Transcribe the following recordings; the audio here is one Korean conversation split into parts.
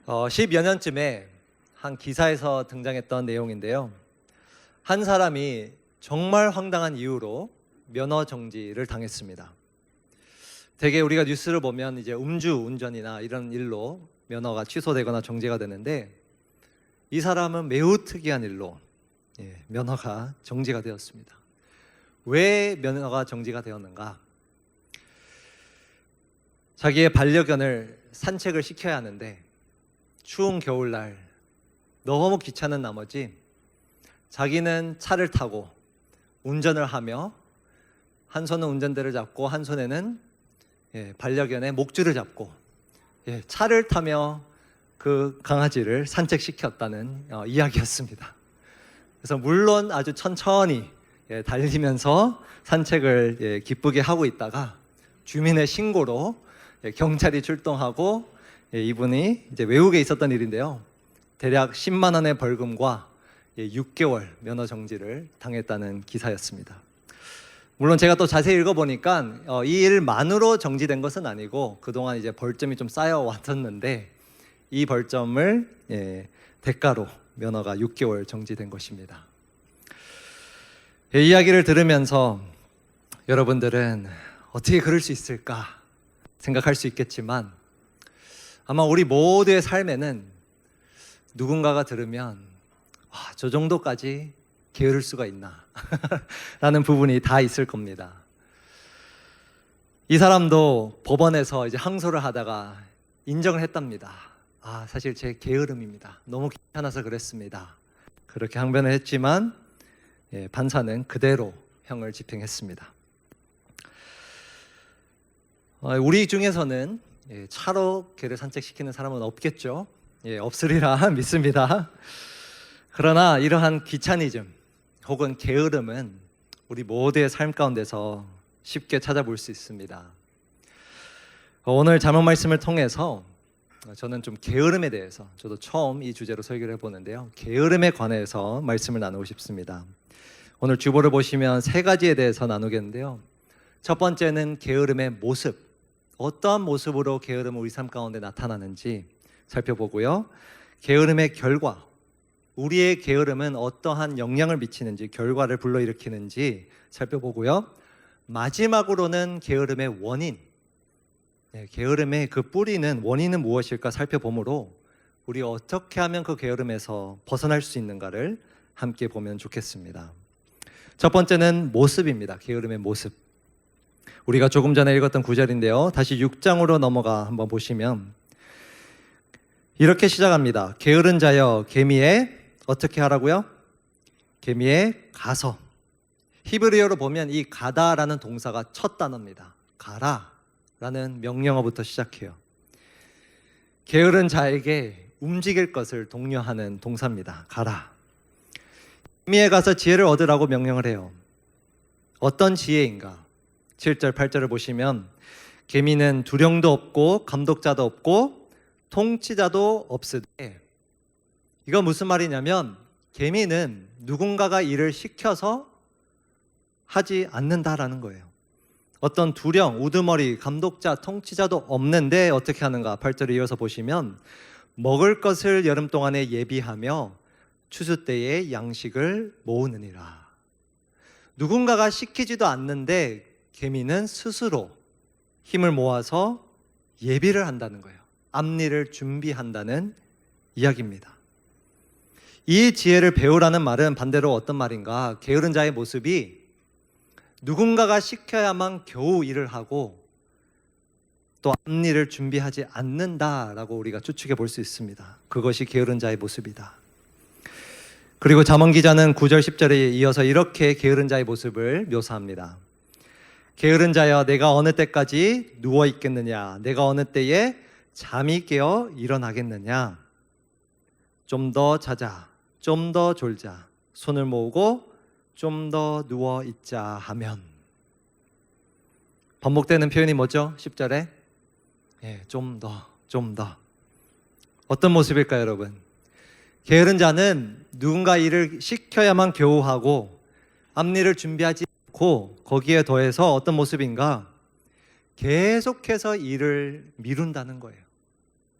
10여 년쯤에 한 기사에서 등장했던 내용인데요. 한 사람이 정말 황당한 이유로 면허 정지를 당했습니다. 대개 우리가 뉴스를 보면 이제 음주 운전이나 이런 일로 면허가 취소되거나 정지가 되는데, 이 사람은 매우 특이한 일로 면허가 정지가 되었습니다. 왜 면허가 정지가 되었는가? 자기의 반려견을 산책을 시켜야 하는데 추운 겨울날 너무 귀찮은 나머지 자기는 차를 타고 운전을 하며 한 손은 운전대를 잡고 한 손에는 반려견의 목줄을 잡고 차를 타며 그 강아지를 산책시켰다는 이야기였습니다. 그래서 물론 아주 천천히 달리면서 산책을 기쁘게 하고 있다가 주민의 신고로 경찰이 출동하고 이분이 이제 외국에 있었던 일인데요. 대략 10만 원의 벌금과 6개월 면허 정지를 당했다는 기사였습니다. 물론 제가 또 자세히 읽어보니까 이 일만으로 정지된 것은 아니고 그동안 이제 벌점이 좀 쌓여 왔었는데 이 벌점을 대가로 면허가 6개월 정지된 것입니다. 이 이야기를 들으면서 여러분들은 어떻게 그럴 수 있을까 생각할 수 있겠지만, 아마 우리 모두의 삶에는 누군가가 들으면 저 정도까지 게으를 수가 있나 라는 부분이 다 있을 겁니다. 이 사람도 법원에서 이제 항소를 하다가 인정을 했답니다. 사실 제 게으름입니다. 너무 귀찮아서 그랬습니다. 그렇게 항변을 했지만 판사는 그대로 형을 집행했습니다. 우리 중에서는 차로 개를 산책시키는 사람은 없겠죠. 없으리라 믿습니다. 그러나 이러한 귀차니즘 혹은 게으름은 우리 모두의 삶 가운데서 쉽게 찾아볼 수 있습니다. 오늘 잠언 말씀을 통해서 저는 좀 게으름에 대해서, 저도 처음 이 주제로 설교를 해보는데요, 게으름에 관해서 말씀을 나누고 싶습니다. 오늘 주보를 보시면 세 가지에 대해서 나누겠는데요. 첫 번째는 게으름의 모습, 어떠한 모습으로 게으름은 우리 삶 가운데 나타나는지 살펴보고요. 게으름의 결과, 우리의 게으름은 어떠한 영향을 미치는지, 결과를 불러일으키는지 살펴보고요. 마지막으로는 게으름의 원인, 게으름의 그 뿌리는, 원인은 무엇일까 살펴보므로 우리 어떻게 하면 그 게으름에서 벗어날 수 있는가를 함께 보면 좋겠습니다. 첫 번째는 모습입니다. 게으름의 모습. 우리가 조금 전에 읽었던 구절인데요. 다시 6장으로 넘어가 한번 보시면 이렇게 시작합니다. 게으른 자여 개미에 어떻게 하라고요? 개미에 가서. 히브리어로 보면 이 가다라는 동사가 첫 단어입니다. 가라라는 명령어부터 시작해요. 게으른 자에게 움직일 것을 독려하는 동사입니다. 가라. 개미에 가서 지혜를 얻으라고 명령을 해요. 어떤 지혜인가? 7절, 8절을 보시면 개미는 두령도 없고 감독자도 없고 통치자도 없으되, 이거 무슨 말이냐면 개미는 누군가가 일을 시켜서 하지 않는다라는 거예요. 어떤 두령, 우두머리, 감독자, 통치자도 없는데 어떻게 하는가? 8절을 이어서 보시면 먹을 것을 여름 동안에 예비하며 추수 때에 양식을 모으느니라. 누군가가 시키지도 않는데 개미는 스스로 힘을 모아서 예비를 한다는 거예요. 앞일을 준비한다는 이야기입니다. 이 지혜를 배우라는 말은 반대로 어떤 말인가? 게으른 자의 모습이 누군가가 시켜야만 겨우 일을 하고 또 앞일을 준비하지 않는다라고 우리가 추측해 볼 수 있습니다. 그것이 게으른 자의 모습이다. 그리고 잠언 기자는 9절 10절에 이어서 이렇게 게으른 자의 모습을 묘사합니다. 게으른 자여 내가 어느 때까지 누워 있겠느냐? 내가 어느 때에 잠이 깨어 일어나겠느냐? 좀 더 자자, 좀 더 졸자, 손을 모으고 좀 더 누워 있자 하면. 반복되는 표현이 뭐죠? 10절에 좀 더. 어떤 모습일까요, 여러분? 게으른 자는 누군가 일을 시켜야만 겨우 하고 앞일을 준비하지 거기에 더해서 어떤 모습인가? 계속해서 일을 미룬다는 거예요.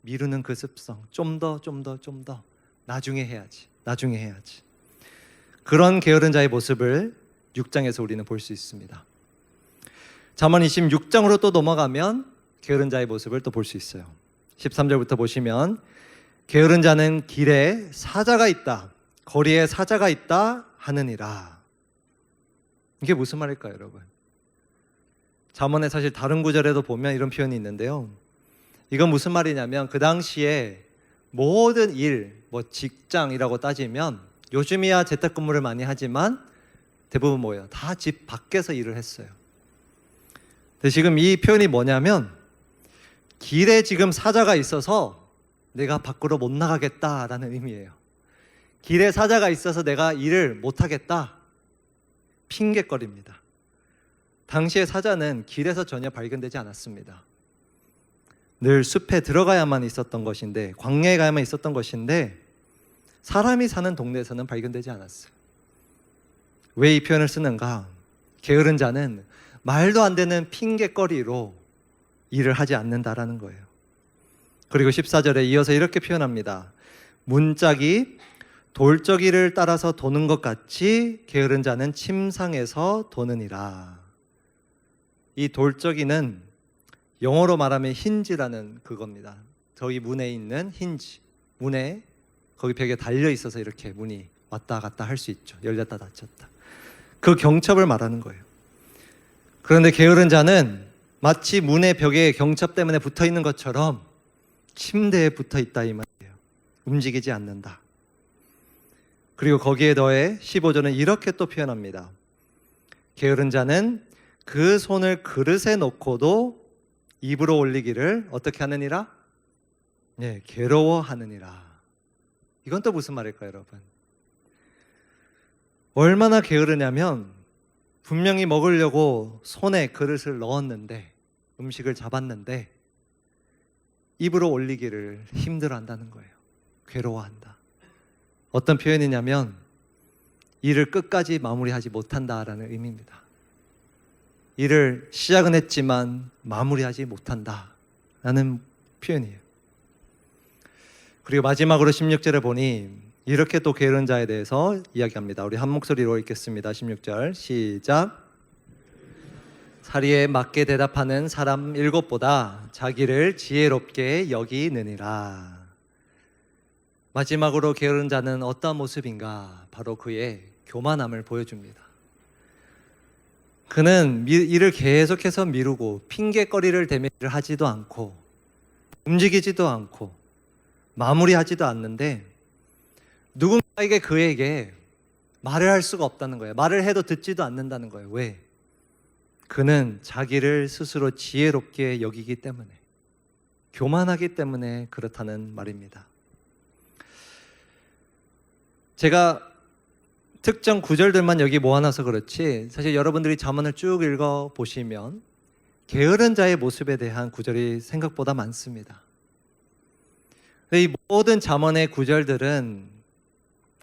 미루는 그 습성, 좀 더 나중에 해야지. 그런 게으른 자의 모습을 6장에서 우리는 볼 수 있습니다. 잠언 26장으로 또 넘어가면 게으른 자의 모습을 또 볼 수 있어요. 13절부터 보시면 게으른 자는 길에 사자가 있다, 거리에 사자가 있다 하느니라. 이게 무슨 말일까요, 여러분? 잠언에 사실 다른 구절에도 보면 이런 표현이 있는데요. 이건 무슨 말이냐면 그 당시에 모든 일, 직장이라고 따지면 요즘이야 재택근무를 많이 하지만 대부분 뭐예요? 다 집 밖에서 일을 했어요. 근데 지금 이 표현이 뭐냐면 길에 지금 사자가 있어서 내가 밖으로 못 나가겠다라는 의미예요. 길에 사자가 있어서 내가 일을 못 하겠다. 핑계거리입니다. 당시의 사자는 길에서 전혀 발견되지 않았습니다. 늘 숲에 들어가야만 있었던 것인데, 광야에 가야만 있었던 것인데 사람이 사는 동네에서는 발견되지 않았어요. 왜 이 표현을 쓰는가? 게으른 자는 말도 안 되는 핑계거리로 일을 하지 않는다라는 거예요. 그리고 14절에 이어서 이렇게 표현합니다. 문짝이 돌적이를 따라서 도는 것 같이 게으른 자는 침상에서 도느니라. 이 돌적이는 영어로 말하면 힌지라는 그겁니다. 저기 문에 있는 힌지, 문에 거기 벽에 달려 있어서 이렇게 문이 왔다 갔다 할 수 있죠. 열렸다 닫혔다. 그 경첩을 말하는 거예요. 그런데 게으른 자는 마치 문의 벽에 경첩 때문에 붙어 있는 것처럼 침대에 붙어 있다 이 말이에요. 움직이지 않는다. 그리고 거기에 더해 15절은 이렇게 또 표현합니다. 게으른 자는 그 손을 그릇에 놓고도 입으로 올리기를 어떻게 하느니라? 네, 괴로워하느니라. 이건 또 무슨 말일까요, 여러분? 얼마나 게으르냐면 분명히 먹으려고 손에 그릇을 넣었는데, 음식을 잡았는데 입으로 올리기를 힘들어한다는 거예요. 괴로워한다. 어떤 표현이냐면 일을 끝까지 마무리하지 못한다라는 의미입니다. 일을 시작은 했지만 마무리하지 못한다라는 표현이에요. 그리고 마지막으로 16절에 보니 이렇게 또 게으른 자에 대해서 이야기합니다. 우리 한 목소리로 읽겠습니다. 16절 시작. 사리에 맞게 대답하는 사람 7보다 자기를 지혜롭게 여기느니라. 마지막으로 게으른 자는 어떤 모습인가? 바로 그의 교만함을 보여줍니다. 그는 일을 계속해서 미루고 핑계거리를 대며 일을 하지도 않고 움직이지도 않고 마무리하지도 않는데 누군가에게 그에게 말을 할 수가 없다는 거예요. 말을 해도 듣지도 않는다는 거예요. 왜? 그는 자기를 스스로 지혜롭게 여기기 때문에, 교만하기 때문에 그렇다는 말입니다. 제가 특정 구절들만 여기 모아놔서 그렇지 사실 여러분들이 잠언을 쭉 읽어보시면 게으른 자의 모습에 대한 구절이 생각보다 많습니다. 이 모든 잠언의 구절들은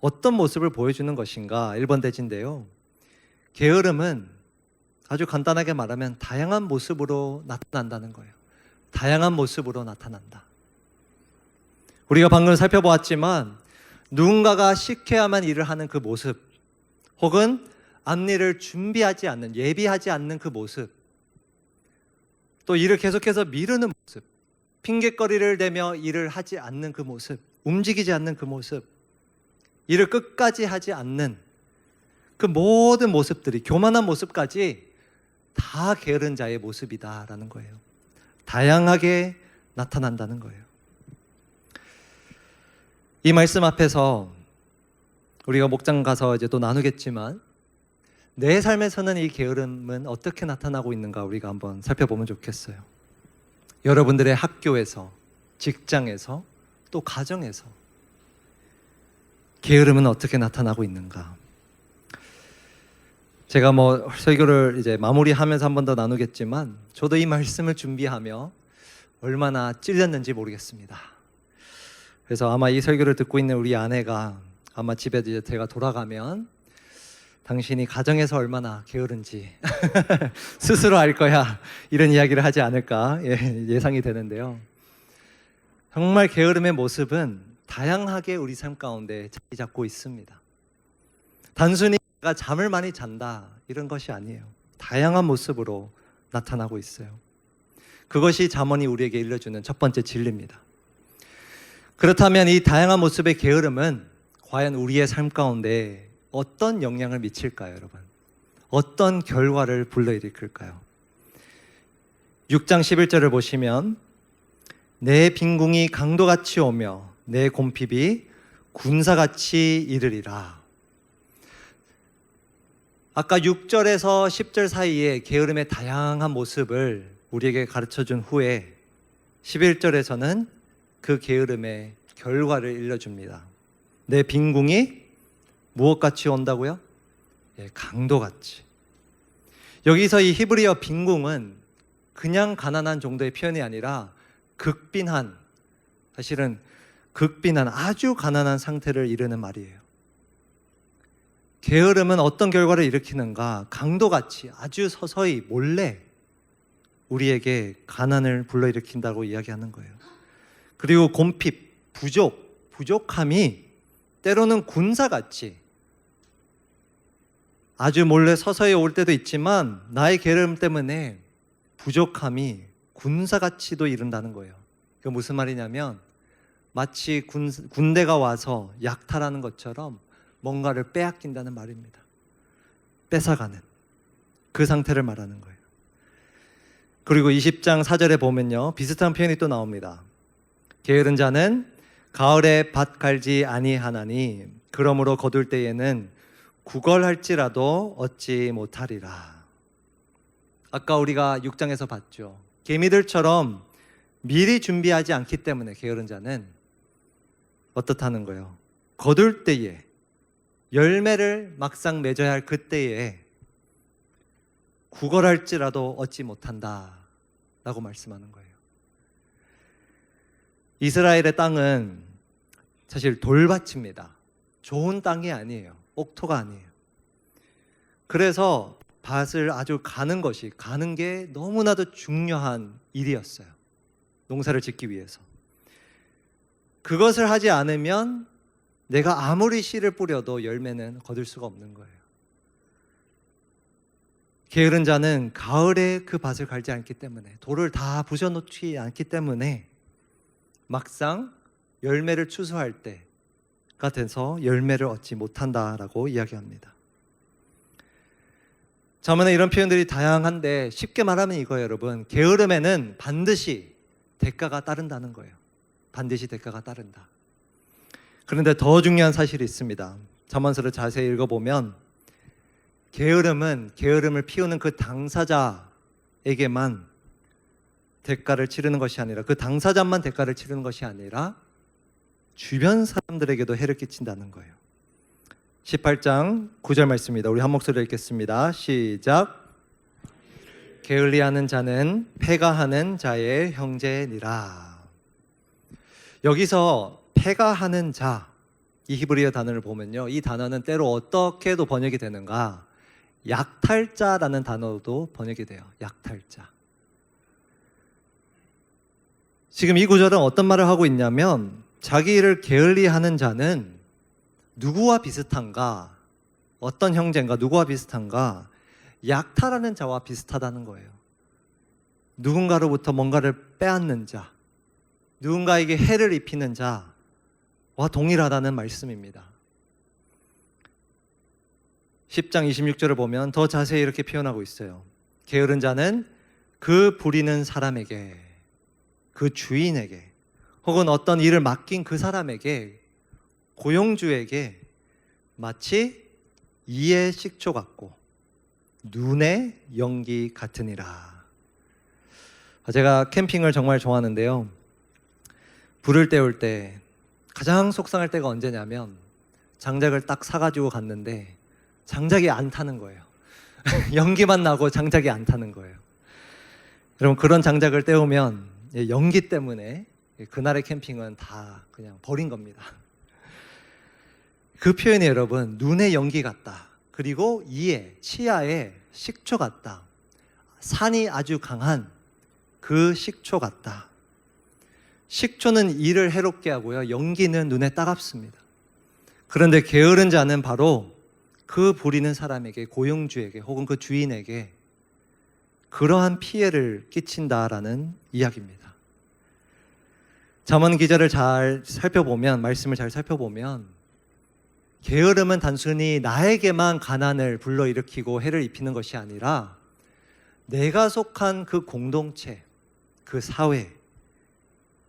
어떤 모습을 보여주는 것인가? 1번 대지인데요. 게으름은 아주 간단하게 말하면 다양한 모습으로 나타난다는 거예요. 다양한 모습으로 나타난다. 우리가 방금 살펴보았지만 누군가가 시켜야만 일을 하는 그 모습, 혹은 앞일을 준비하지 않는, 예비하지 않는 그 모습, 또 일을 계속해서 미루는 모습, 핑계거리를 대며 일을 하지 않는 그 모습, 움직이지 않는 그 모습, 일을 끝까지 하지 않는 그 모든 모습들이, 교만한 모습까지 다 게으른 자의 모습이다라는 거예요. 다양하게 나타난다는 거예요. 이 말씀 앞에서 우리가 목장 가서 이제 또 나누겠지만 내 삶에서는 이 게으름은 어떻게 나타나고 있는가 우리가 한번 살펴보면 좋겠어요. 여러분들의 학교에서, 직장에서, 또 가정에서 게으름은 어떻게 나타나고 있는가? 제가 설교를 이제 마무리하면서 한 번 더 나누겠지만 저도 이 말씀을 준비하며 얼마나 찔렸는지 모르겠습니다. 그래서 아마 이 설교를 듣고 있는 우리 아내가 아마 집에 이제 제가 돌아가면 당신이 가정에서 얼마나 게으른지 스스로 알 거야, 이런 이야기를 하지 않을까 예상이 되는데요. 정말 게으름의 모습은 다양하게 우리 삶 가운데 자리 잡고 있습니다. 단순히 내가 잠을 많이 잔다 이런 것이 아니에요. 다양한 모습으로 나타나고 있어요. 그것이 잠언이 우리에게 일러주는 첫 번째 진리입니다. 그렇다면 이 다양한 모습의 게으름은 과연 우리의 삶 가운데 어떤 영향을 미칠까요, 여러분? 어떤 결과를 불러일으킬까요? 6장 11절을 보시면 내 빈궁이 강도같이 오며 내 곰핍이 군사같이 이르리라. 아까 6절에서 10절 사이에 게으름의 다양한 모습을 우리에게 가르쳐준 후에 11절에서는 그 게으름의 결과를 일러줍니다. 내 빈궁이 무엇같이 온다고요? 예, 강도같이. 여기서 이 히브리어 빈궁은 그냥 가난한 정도의 표현이 아니라 극빈한, 사실은 극빈한 아주 가난한 상태를 이르는 말이에요. 게으름은 어떤 결과를 일으키는가? 강도같이 아주 서서히 몰래 우리에게 가난을 불러일으킨다고 이야기하는 거예요. 그리고 곰핍, 부족함이 때로는 군사같이 아주 몰래 서서히 올 때도 있지만 나의 게으름 때문에 부족함이 군사같이도 이른다는 거예요. 그게 무슨 말이냐면 마치 군대가 와서 약탈하는 것처럼 뭔가를 빼앗긴다는 말입니다. 뺏어가는 그 상태를 말하는 거예요. 그리고 20장 4절에 보면요, 비슷한 표현이 또 나옵니다. 게으른 자는 가을에 밭 갈지 아니하나니 그러므로 거둘 때에는 구걸할지라도 얻지 못하리라. 아까 우리가 6장에서 봤죠. 개미들처럼 미리 준비하지 않기 때문에 게으른 자는 어떻다는 거예요? 거둘 때에, 열매를 막상 맺어야 할 그때에 구걸할지라도 얻지 못한다 라고 말씀하는 거예요. 이스라엘의 땅은 사실 돌밭입니다. 좋은 땅이 아니에요. 옥토가 아니에요. 그래서 밭을 아주 가는 게 너무나도 중요한 일이었어요. 농사를 짓기 위해서. 그것을 하지 않으면 내가 아무리 씨를 뿌려도 열매는 거둘 수가 없는 거예요. 게으른 자는 가을에 그 밭을 갈지 않기 때문에, 돌을 다 부셔놓지 않기 때문에 막상 열매를 추수할 때가 돼서 열매를 얻지 못한다라고 이야기합니다. 잠언에 이런 표현들이 다양한데 쉽게 말하면 이거예요, 여러분. 게으름에는 반드시 대가가 따른다는 거예요. 반드시 대가가 따른다. 그런데 더 중요한 사실이 있습니다. 잠언서를 자세히 읽어보면 게으름을 피우는 그 당사자에게만 대가를 치르는 것이 아니라, 그 당사자만 대가를 치르는 것이 아니라 주변 사람들에게도 해를 끼친다는 거예요. 18장 9절 말씀입니다. 우리 한 목소리로 읽겠습니다. 시작. 게을리하는 자는 패가하는 자의 형제니라. 여기서 패가하는 자, 이 히브리어 단어를 보면요, 이 단어는 때로 어떻게도 번역이 되는가? 약탈자라는 단어도 번역이 돼요. 약탈자. 지금 이 구절은 어떤 말을 하고 있냐면, 자기 일을 게을리하는 자는 누구와 비슷한가? 어떤 형제인가? 누구와 비슷한가? 약탈하는 자와 비슷하다는 거예요. 누군가로부터 뭔가를 빼앗는 자, 누군가에게 해를 입히는 자와 동일하다는 말씀입니다. 10장 26절을 보면 더 자세히 이렇게 표현하고 있어요. 게으른 자는 그 부리는 사람에게, 그 주인에게, 혹은 어떤 일을 맡긴 그 사람에게, 고용주에게 마치 이의 식초 같고 눈의 연기 같으니라. 제가 캠핑을 정말 좋아하는데요, 불을 때울 때 가장 속상할 때가 언제냐면 장작을 딱 사가지고 갔는데 장작이 안 타는 거예요. 연기만 나고 장작이 안 타는 거예요. 여러분, 그런 장작을 때우면 연기 때문에 그날의 캠핑은 다 그냥 버린 겁니다. 그 표현이 여러분, 눈의 연기 같다. 그리고 이에, 치아에 식초 같다. 산이 아주 강한 그 식초 같다. 식초는 이를 해롭게 하고요, 연기는 눈에 따갑습니다. 그런데 게으른 자는 바로 그 부리는 사람에게, 고용주에게 혹은 그 주인에게 그러한 피해를 끼친다라는 이야기입니다. 잠언 기자를 잘 살펴보면, 말씀을 잘 살펴보면 게으름은 단순히 나에게만 가난을 불러일으키고 해를 입히는 것이 아니라 내가 속한 그 공동체, 그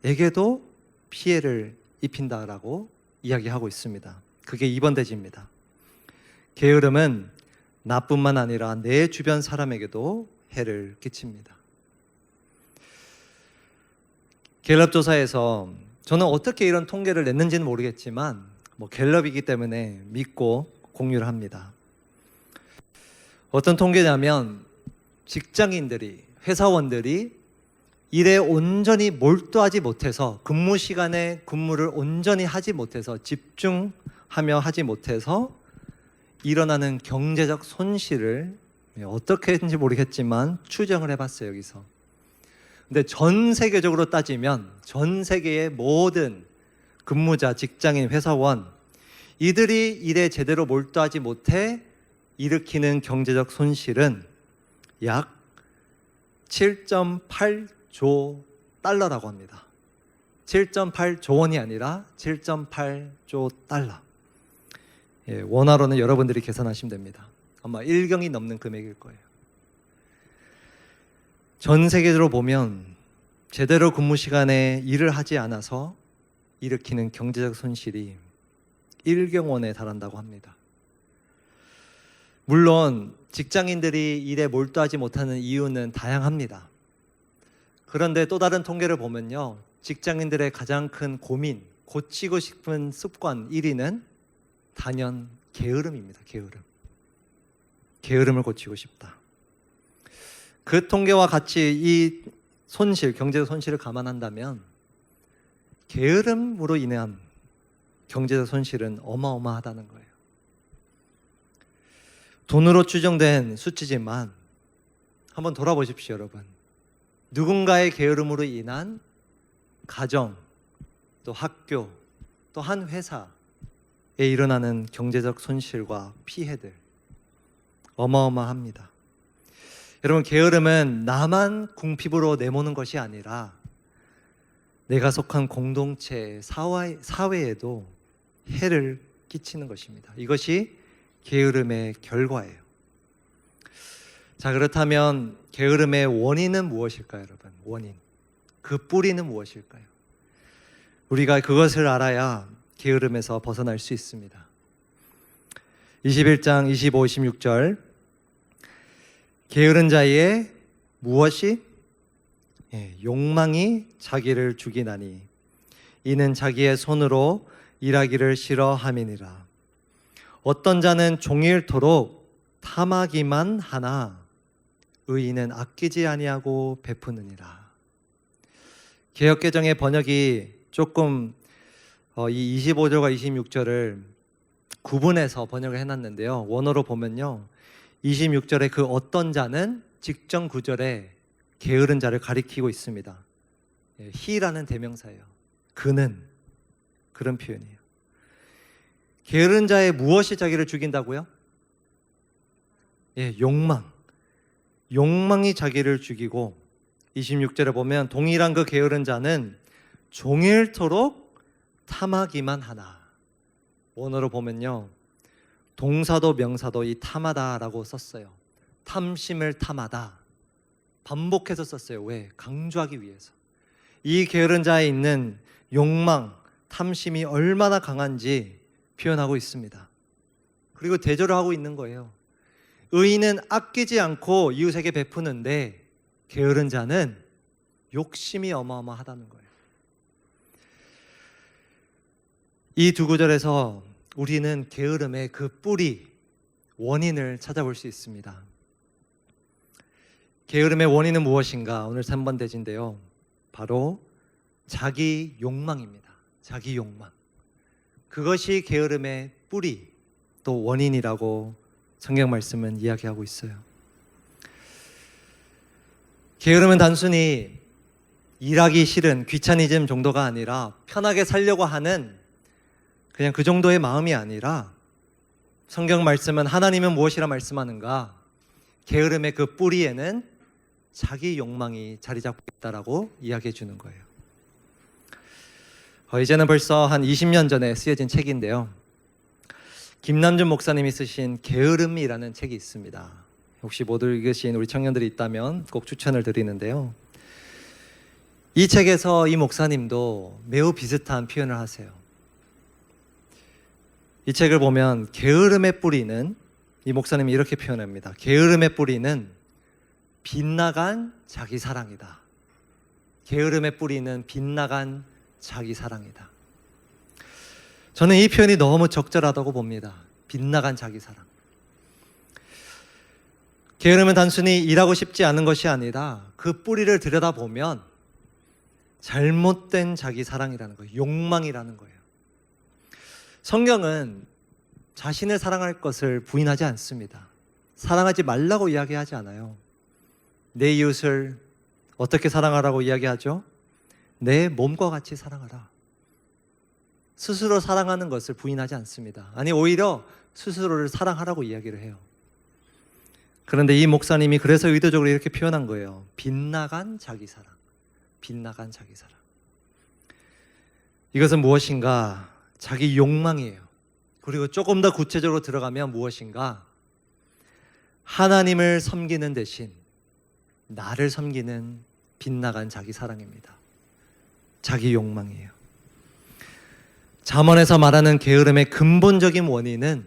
사회에게도 피해를 입힌다라고 이야기하고 있습니다. 그게 2번 대지입니다. 게으름은 나뿐만 아니라 내 주변 사람에게도 해를 끼칩니다. 갤럽 조사에서, 저는 어떻게 이런 통계를 냈는지는 모르겠지만 갤럽이기 때문에 믿고 공유를 합니다. 어떤 통계냐면 직장인들이, 회사원들이 일에 온전히 몰두하지 못해서, 근무 시간에 근무를 온전히 하지 못해서, 집중하며 하지 못해서 일어나는 경제적 손실을 어떻게 했는지 모르겠지만 추정을 해봤어요, 여기서. 근데 전 세계적으로 따지면 전 세계의 모든 근무자, 직장인, 회사원, 이들이 일에 제대로 몰두하지 못해 일으키는 경제적 손실은 약 7.8조 달러라고 합니다. 7.8조 원이 아니라 7.8조 달러. 원화로는 여러분들이 계산하시면 됩니다. 아마 1경이 넘는 금액일 거예요. 전 세계적으로 보면 제대로 근무 시간에 일을 하지 않아서 일으키는 경제적 손실이 1경원에 달한다고 합니다. 물론 직장인들이 일에 몰두하지 못하는 이유는 다양합니다. 그런데 또 다른 통계를 보면요, 직장인들의 가장 큰 고민, 고치고 싶은 습관 1위는 단연 게으름입니다. 게으름을 고치고 싶다. 그 통계와 같이 이 손실, 경제적 손실을 감안한다면 게으름으로 인한 경제적 손실은 어마어마하다는 거예요. 돈으로 추정된 수치지만 한번 돌아보십시오, 여러분. 누군가의 게으름으로 인한 가정, 또 학교, 또 한 회사에 일어나는 경제적 손실과 피해들 어마어마합니다. 여러분, 게으름은 나만 궁핍으로 내모는 것이 아니라 내가 속한 공동체, 사회에도 해를 끼치는 것입니다. 이것이 게으름의 결과예요. 자, 그렇다면 게으름의 원인은 무엇일까요, 여러분? 원인. 그 뿌리는 무엇일까요? 우리가 그것을 알아야 게으름에서 벗어날 수 있습니다. 21장 25, 26절. 게으른 자의 무엇이? 욕망이 자기를 죽이나니 이는 자기의 손으로 일하기를 싫어함이니라. 어떤 자는 종일토록 탐하기만 하나 의인은 아끼지 아니하고 베푸느니라. 개역개정의 번역이 조금 이 25절과 26절을 구분해서 번역을 해놨는데요, 원어로 보면요, 26절에 그 어떤 자는 직전 구절에 게으른 자를 가리키고 있습니다. he라는 대명사예요. 그는, 그런 표현이에요. 게으른 자의 무엇이 자기를 죽인다고요? 욕망. 욕망이 자기를 죽이고, 26절에 보면 동일한 그 게으른 자는 종일토록 탐하기만 하나. 원어로 보면요, 동사도 명사도 이 탐하다라고 썼어요. 탐심을 탐하다. 반복해서 썼어요. 왜? 강조하기 위해서. 이 게으른 자에 있는 욕망, 탐심이 얼마나 강한지 표현하고 있습니다. 그리고 대조를 하고 있는 거예요. 의인은 아끼지 않고 이웃에게 베푸는데 게으른 자는 욕심이 어마어마하다는 거예요. 이 두 구절에서 우리는 게으름의 그 뿌리, 원인을 찾아볼 수 있습니다. 게으름의 원인은 무엇인가? 오늘 3번 대지인데요, 바로 자기 욕망입니다. 자기 욕망. 그것이 게으름의 뿌리, 또 원인이라고 성경 말씀은 이야기하고 있어요. 게으름은 단순히 일하기 싫은 귀차니즘 정도가 아니라 편하게 살려고 하는 그냥 그 정도의 마음이 아니라 성경 말씀은 하나님은 무엇이라 말씀하는가? 게으름의 그 뿌리에는 자기 욕망이 자리 잡고 있다라고 이야기해 주는 거예요. 이제는 벌써 한 20년 전에 쓰여진 책인데요. 김남준 목사님이 쓰신 게으름이라는 책이 있습니다. 혹시 못 읽으신 우리 청년들이 있다면 꼭 추천을 드리는데요. 이 책에서 이 목사님도 매우 비슷한 표현을 하세요. 이 책을 보면 게으름의 뿌리는, 이 목사님이 이렇게 표현합니다. 게으름의 뿌리는 빗나간 자기 사랑이다. 게으름의 뿌리는 빗나간 자기 사랑이다. 저는 이 표현이 너무 적절하다고 봅니다. 빗나간 자기 사랑. 게으름은 단순히 일하고 싶지 않은 것이 아니라 그 뿌리를 들여다보면 잘못된 자기 사랑이라는 거예요. 욕망이라는 거예요. 성경은 자신을 사랑할 것을 부인하지 않습니다. 사랑하지 말라고 이야기하지 않아요. 내 이웃을 어떻게 사랑하라고 이야기하죠? 내 몸과 같이 사랑하라. 스스로 사랑하는 것을 부인하지 않습니다. 아니, 오히려 스스로를 사랑하라고 이야기를 해요. 그런데 이 목사님이 그래서 의도적으로 이렇게 표현한 거예요. 빗나간 자기 사랑. 빗나간 자기 사랑. 이것은 무엇인가? 자기 욕망이에요. 그리고 조금 더 구체적으로 들어가면 무엇인가? 하나님을 섬기는 대신 나를 섬기는 빗나간 자기 사랑입니다. 자기 욕망이에요. 잠언에서 말하는 게으름의 근본적인 원인은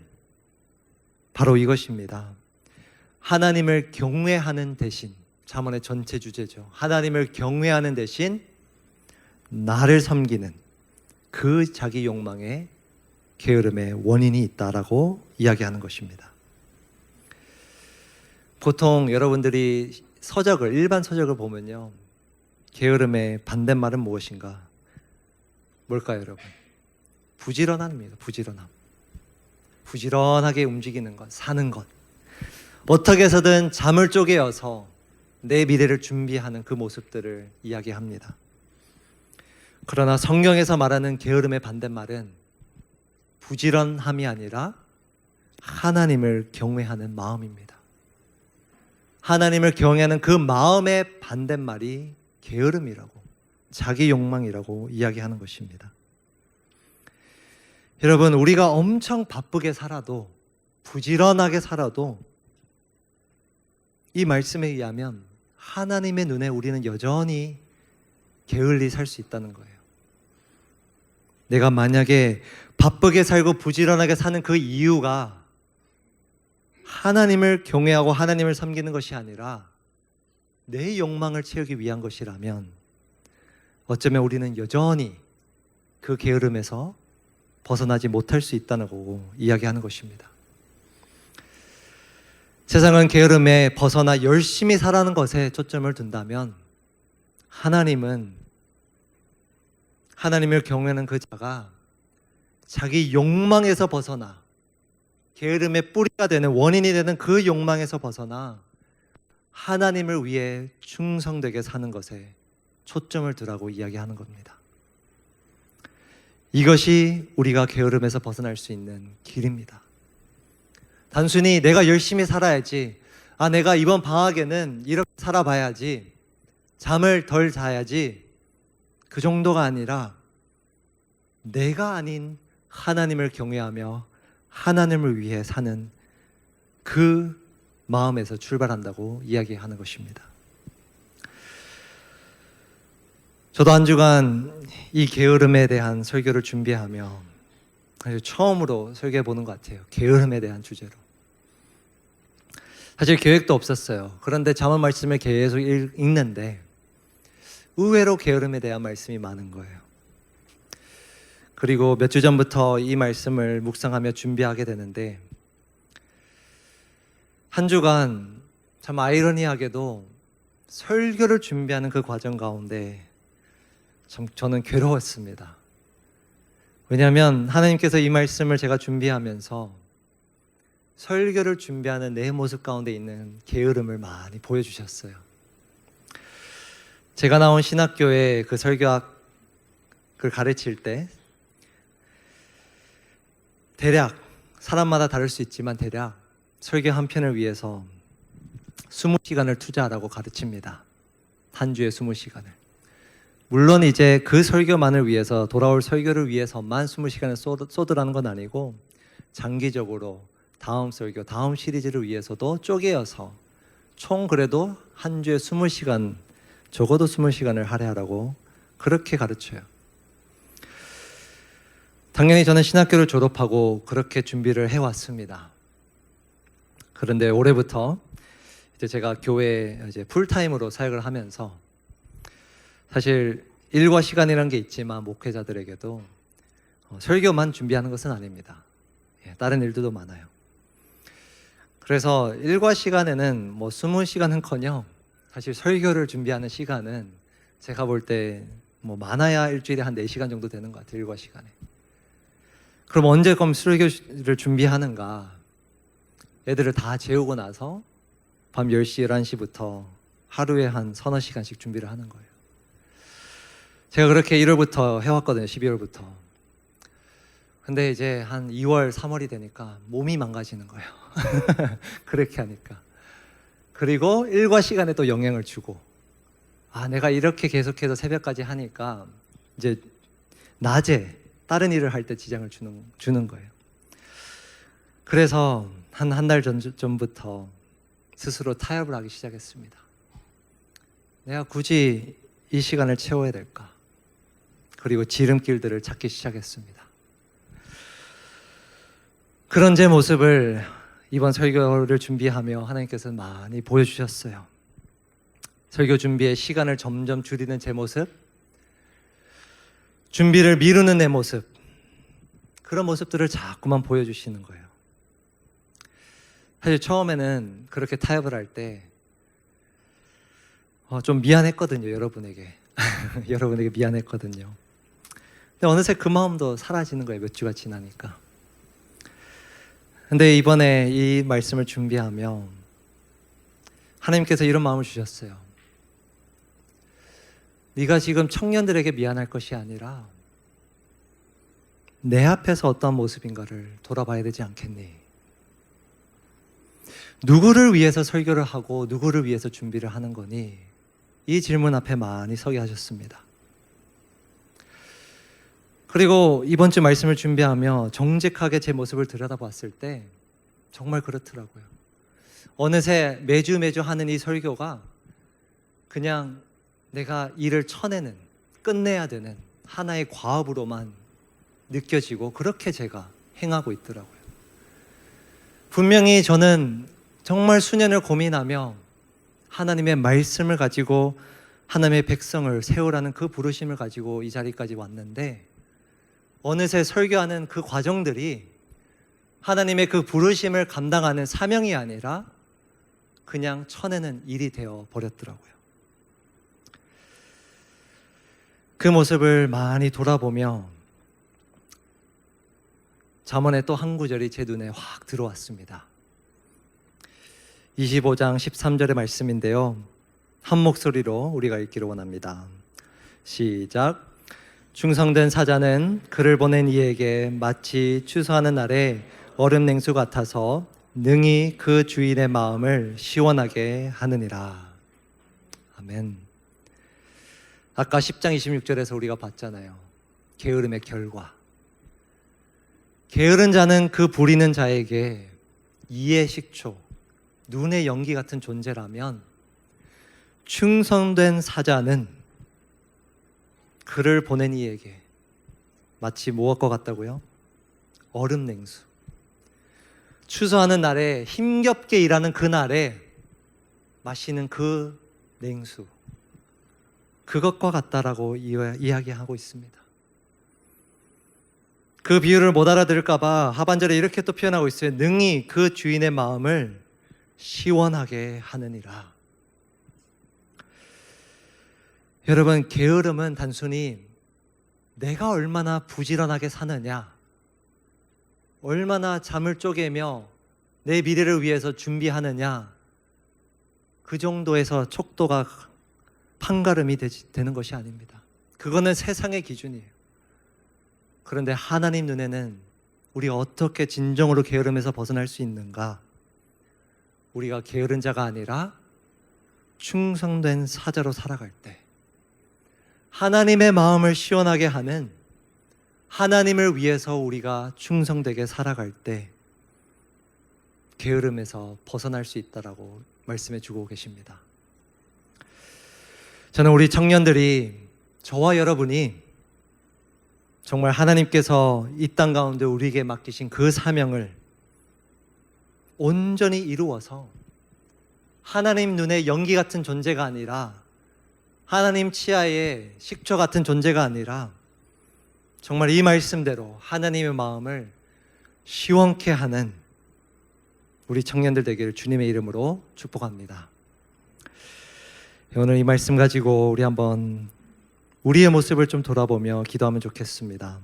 바로 이것입니다. 하나님을 경외하는 대신, 잠언의 전체 주제죠. 하나님을 경외하는 대신 나를 섬기는 그 자기 욕망에 게으름의 원인이 있다라고 이야기하는 것입니다. 보통 여러분들이 서적을, 일반 서적을 보면요, 게으름의 반대말은 무엇인가? 뭘까요, 여러분? 부지런함입니다. 부지런함. 부지런하게 움직이는 것, 사는 것. 어떻게 해서든 잠을 쪼개어서 내 미래를 준비하는 그 모습들을 이야기합니다. 그러나 성경에서 말하는 게으름의 반대말은 부지런함이 아니라 하나님을 경외하는 마음입니다. 하나님을 경외하는 그 마음의 반대말이 게으름이라고, 자기 욕망이라고 이야기하는 것입니다. 여러분, 우리가 엄청 바쁘게 살아도, 부지런하게 살아도 이 말씀에 의하면 하나님의 눈에 우리는 여전히 게을리 살 수 있다는 거예요. 내가 만약에 바쁘게 살고 부지런하게 사는 그 이유가 하나님을 경외하고 하나님을 섬기는 것이 아니라 내 욕망을 채우기 위한 것이라면 어쩌면 우리는 여전히 그 게으름에서 벗어나지 못할 수 있다는 거고 이야기하는 것입니다. 세상은 게으름에 벗어나 열심히 살아가는 것에 초점을 둔다면 하나님은 하나님을 경외하는 그 자가 자기 욕망에서 벗어나 게으름의 뿌리가 되는, 원인이 되는 그 욕망에서 벗어나 하나님을 위해 충성되게 사는 것에 초점을 두라고 이야기하는 겁니다. 이것이 우리가 게으름에서 벗어날 수 있는 길입니다. 단순히 내가 열심히 살아야지, 내가 이번 방학에는 이렇게 살아봐야지, 잠을 덜 자야지, 그 정도가 아니라 내가 아닌 하나님을 경외하며 하나님을 위해 사는 그 마음에서 출발한다고 이야기하는 것입니다. 저도 한 주간 이 게으름에 대한 설교를 준비하며 사실 처음으로 설교해 보는 것 같아요. 게으름에 대한 주제로. 사실 계획도 없었어요. 그런데 잠언 말씀을 계속 읽는데 의외로 게으름에 대한 말씀이 많은 거예요. 그리고 몇 주 전부터 이 말씀을 묵상하며 준비하게 되는데 한 주간 참 아이러니하게도 설교를 준비하는 그 과정 가운데 참 저는 괴로웠습니다. 왜냐하면 하나님께서 이 말씀을 제가 준비하면서 설교를 준비하는 내 모습 가운데 있는 게으름을 많이 보여주셨어요. 제가 나온 신학교의 그 설교학을 가르칠 때 대략 사람마다 다를 수 있지만 대략 설교 한 편을 위해서 20시간을 투자하라고 가르칩니다. 한 주에 20시간을. 물론 이제 그 설교만을 위해서, 돌아올 설교를 위해서만 20시간을 쏟으라는 건 아니고 장기적으로 다음 설교, 다음 시리즈를 위해서도 쪼개어서 총 그래도 한 주에 20시간, 적어도 20시간을 할애하라고 그렇게 가르쳐요. 당연히 저는 신학교를 졸업하고 그렇게 준비를 해왔습니다. 그런데 올해부터 이제 제가 교회에 이제 풀타임으로 사역을 하면서 사실 일과 시간이라는 게 있지만 목회자들에게도 설교만 준비하는 것은 아닙니다. 다른 일들도 많아요. 그래서 일과 시간에는 뭐 20시간은커녕 사실 설교를 준비하는 시간은 제가 볼 때 뭐 많아야 일주일에 한 4시간 정도 되는 것 같아요. 일과 시간에. 그럼 언제 그럼 설교를 준비하는가? 애들을 다 재우고 나서 밤 10시, 11시부터 하루에 한 서너 시간씩 준비를 하는 거예요. 제가 그렇게 1월부터 해왔거든요. 12월부터. 근데 이제 한 2월, 3월이 되니까 몸이 망가지는 거예요. 그렇게 하니까. 그리고 일과 시간에 또 영향을 주고, 내가 이렇게 계속해서 새벽까지 하니까 이제 낮에 다른 일을 할 때 지장을 주는 거예요. 그래서 한 달 전부터 스스로 타협을 하기 시작했습니다. 내가 굳이 이 시간을 채워야 될까? 그리고 지름길들을 찾기 시작했습니다. 그런 제 모습을 이번 설교를 준비하며 하나님께서 많이 보여주셨어요. 설교 준비에 시간을 점점 줄이는 제 모습, 준비를 미루는 내 모습, 그런 모습들을 자꾸만 보여주시는 거예요. 사실 처음에는 그렇게 타협을 할 때 좀 미안했거든요. 여러분에게 여러분에게 미안했거든요. 근데 어느새 그 마음도 사라지는 거예요. 몇 주가 지나니까. 근데 이번에 이 말씀을 준비하며 하나님께서 이런 마음을 주셨어요. 네가 지금 청년들에게 미안할 것이 아니라 내 앞에서 어떤 모습인가를 돌아봐야 되지 않겠니? 누구를 위해서 설교를 하고 누구를 위해서 준비를 하는 거니? 이 질문 앞에 많이 서게 하셨습니다. 그리고 이번 주 말씀을 준비하며 정직하게 제 모습을 들여다봤을 때 정말 그렇더라고요. 어느새 매주 하는 이 설교가 그냥 내가 일을 쳐내는, 끝내야 되는 하나의 과업으로만 느껴지고 그렇게 제가 행하고 있더라고요. 분명히 저는 정말 수년을 고민하며 하나님의 말씀을 가지고 하나님의 백성을 세우라는 그 부르심을 가지고 이 자리까지 왔는데 어느새 설교하는 그 과정들이 하나님의 그 부르심을 감당하는 사명이 아니라 그냥 쳐내는 일이 되어 버렸더라고요. 그 모습을 많이 돌아보며 잠언의 또 한 구절이 제 눈에 확 들어왔습니다. 25장 13절의 말씀인데요. 한 목소리로 우리가 읽기를 원합니다. 시작. 충성된 사자는 그를 보낸 이에게 마치 추수하는 날에 얼음 냉수 같아서 능히 그 주인의 마음을 시원하게 하느니라. 아멘. 아까 10장 26절에서 우리가 봤잖아요. 게으름의 결과. 게으른 자는 그 부리는 자에게 이의 식초, 눈의 연기 같은 존재라면 충성된 사자는 그를 보낸 이에게 마치 무엇과 같다고요? 얼음 냉수. 추수하는 날에 힘겹게 일하는 그 날에 마시는 그 냉수. 그것과 같다라고 이야기하고 있습니다. 그 비유를 못 알아들을까 봐 하반절에 이렇게 또 표현하고 있어요. 능히 그 주인의 마음을 시원하게 하느니라. 여러분, 게으름은 단순히 내가 얼마나 부지런하게 사느냐, 얼마나 잠을 쪼개며 내 미래를 위해서 준비하느냐, 그 정도에서 촉도가 판가름이 되는 것이 아닙니다. 그거는 세상의 기준이에요. 그런데 하나님 눈에는 우리가 어떻게 진정으로 게으름에서 벗어날 수 있는가? 우리가 게으른 자가 아니라 충성된 사자로 살아갈 때, 하나님의 마음을 시원하게 하는, 하나님을 위해서 우리가 충성되게 살아갈 때 게으름에서 벗어날 수 있다라고 말씀해 주고 계십니다. 저는 우리 청년들이, 저와 여러분이 정말 하나님께서 이 땅 가운데 우리에게 맡기신 그 사명을 온전히 이루어서 하나님 눈에 연기 같은 존재가 아니라, 하나님 치하의 식초 같은 존재가 아니라, 정말 이 말씀대로 하나님의 마음을 시원케 하는 우리 청년들 되기를 주님의 이름으로 축복합니다. 오늘 이 말씀 가지고 우리 한번 우리의 모습을 좀 돌아보며 기도하면 좋겠습니다.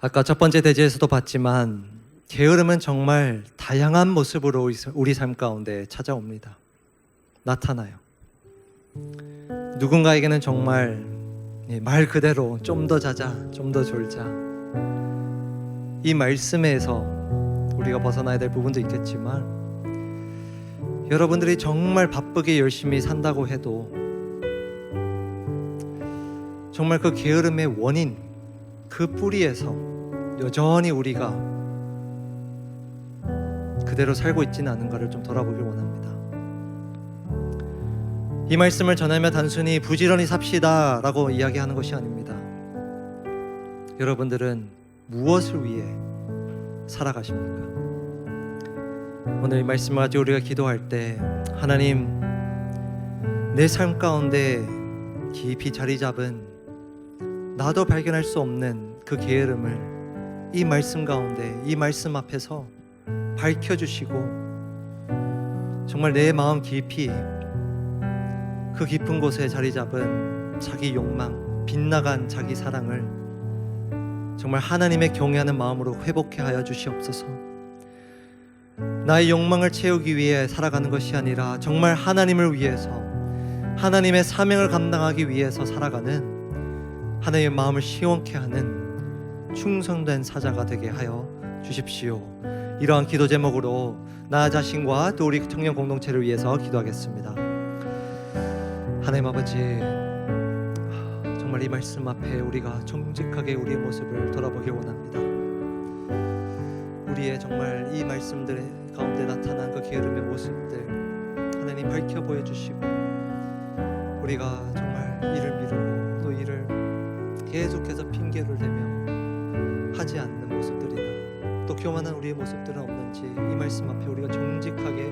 아까 첫 번째 대지에서도 봤지만 게으름은 정말 다양한 모습으로 우리 삶 가운데 찾아옵니다. 나타나요. 누군가에게는 정말 말 그대로 좀 더 자자, 좀 더 졸자, 이 말씀에서 우리가 벗어나야 될 부분도 있겠지만, 여러분들이 정말 바쁘게 열심히 산다고 해도 정말 그 게으름의 원인, 그 뿌리에서 여전히 우리가 그대로 살고 있지는 않은가를 좀 돌아보길 원합니다. 이 말씀을 전하며 단순히 부지런히 삽시다 라고 이야기하는 것이 아닙니다. 여러분들은 무엇을 위해 살아가십니까? 오늘 이 말씀을 가지고 우리가 기도할 때, 하나님, 내 삶 가운데 깊이 자리 잡은 나도 발견할 수 없는 그 게으름을 이 말씀 가운데, 이 말씀 앞에서 밝혀주시고, 정말 내 마음 깊이 그 깊은 곳에 자리 잡은 자기 욕망, 빗나간 자기 사랑을 정말 하나님의 경외하는 마음으로 회복해 하여 주시옵소서. 나의 욕망을 채우기 위해 살아가는 것이 아니라 정말 하나님을 위해서, 하나님의 사명을 감당하기 위해서 살아가는, 하나님의 마음을 시원케 하는 충성된 사자가 되게 하여 주십시오. 이러한 기도 제목으로 나 자신과 또 우리 청년 공동체를 위해서 기도하겠습니다. 하나님 아버지, 정말 이 말씀 앞에 우리가 정직하게 우리의 모습을 돌아보길 원합니다. 우리의 정말 이 말씀들 가운데 나타난 그 게으름의 모습들 하나님 밝혀 보여주시고, 우리가 정말 일을 미루고 또 일을 계속해서 핑계를 대며 하지 않는 모습들이나 또 교만한 우리의 모습들은 없는지 이 말씀 앞에 우리가 정직하게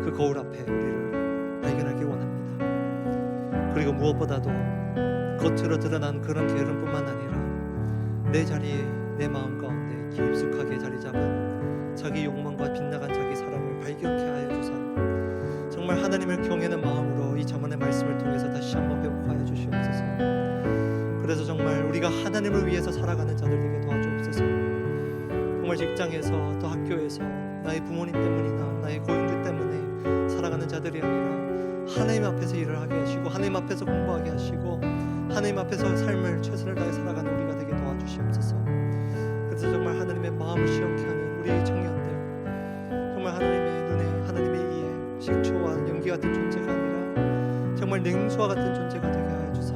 그 거울 앞에 우리를 발견하길 원합니다. 그리고 무엇보다도 겉으로 드러난 그런 게으름뿐만 아니라 내 자리에, 내 마음 가운데 깊숙하게 자리 잡은 자기 욕망과 빗나간 자기 사랑을 발견케 하여 주사 정말 하나님을 경외하는 마음으로 이 잠언의 말씀을 통해서 다시 한번 회복하여 주시옵소서. 그래서 정말 우리가 하나님을 위해서 살아가는 자들 되게 도와주옵소서. 정말 직장에서 또 학교에서 나의 부모님 때문이나 나의 고용주 때문에 살아가는 자들이 아니라 하나님 앞에서 일을 하게 하시고, 하나님 앞에서 공부하게 하시고, 하나님 앞에서 삶을 최선을 다해 살아가는 우리가 되게 도와주시옵소서. 그래서 정말 하나님의 마음을 시원케 하는 우리 청년들, 정말 하나님의 눈에, 하나님의 이에 식초와 연기 같은 존재가 아니라 정말 냉수와 같은 존재가 되게 하여 주사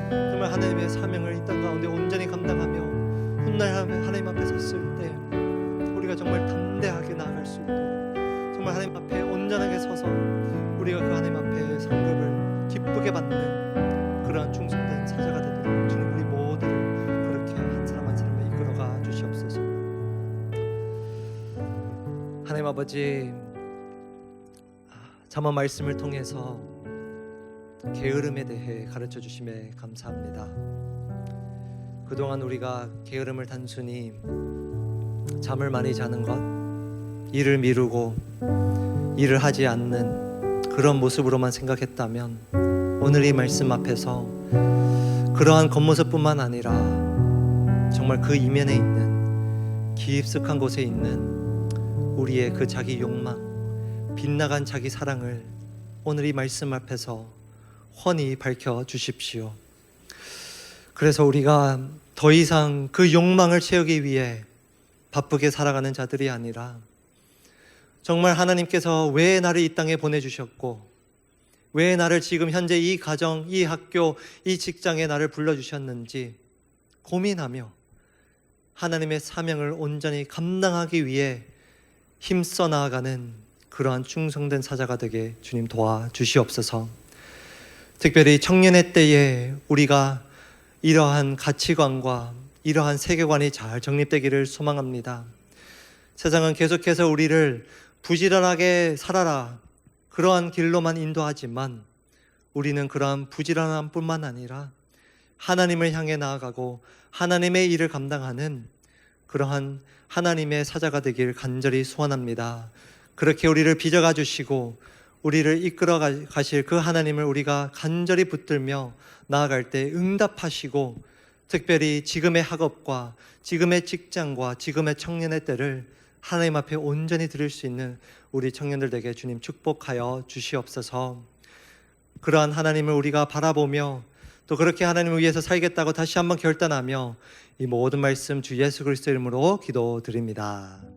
정말 하나님의 사명을 이 땅 가운데 온전히 감당하며 훗날 하나님 앞에 섰을 때 우리가 정말 담대하게 나아갈 수 있도록 정말 하나님 앞에 온전하게 서서 우리가 그 하나님 앞에 상급을 기쁘게 받는 그러한 충성된 사자가 되도록 주님 우리 모두를 그렇게 한 사람 한 사람을 이끌어가 주시옵소서. 하나님 아버지, 잠언 말씀을 통해서 게으름에 대해 가르쳐 주심에 감사합니다. 그동안 우리가 게으름을 단순히 잠을 많이 자는 것, 일을 미루고 일을 하지 않는 그런 모습으로만 생각했다면, 오늘 이 말씀 앞에서 그러한 겉모습뿐만 아니라 정말 그 이면에 있는 깊숙한 곳에 있는 우리의 그 자기 욕망, 빗나간 자기 사랑을 오늘 이 말씀 앞에서 훤히 밝혀 주십시오. 그래서 우리가 더 이상 그 욕망을 채우기 위해 바쁘게 살아가는 자들이 아니라 정말 하나님께서 왜 나를 이 땅에 보내주셨고 왜 나를 지금 현재 이 가정, 이 학교, 이 직장에 나를 불러주셨는지 고민하며 하나님의 사명을 온전히 감당하기 위해 힘써 나아가는 그러한 충성된 사자가 되게 주님 도와주시옵소서. 특별히 청년의 때에 우리가 이러한 가치관과 이러한 세계관이 잘 정립되기를 소망합니다. 세상은 계속해서 우리를 부지런하게 살아라 그러한 길로만 인도하지만 우리는 그러한 부지런함 뿐만 아니라 하나님을 향해 나아가고 하나님의 일을 감당하는 그러한 하나님의 사자가 되길 간절히 소원합니다. 그렇게 우리를 빚어가 주시고 우리를 이끌어 가실 그 하나님을 우리가 간절히 붙들며 나아갈 때 응답하시고 특별히 지금의 학업과 지금의 직장과 지금의 청년의 때를 하나님 앞에 온전히 드릴 수 있는 우리 청년들에게 주님 축복하여 주시옵소서. 그러한 하나님을 우리가 바라보며 또 그렇게 하나님을 위해서 살겠다고 다시 한번 결단하며 이 모든 말씀 주 예수 그리스도 이름으로 기도드립니다.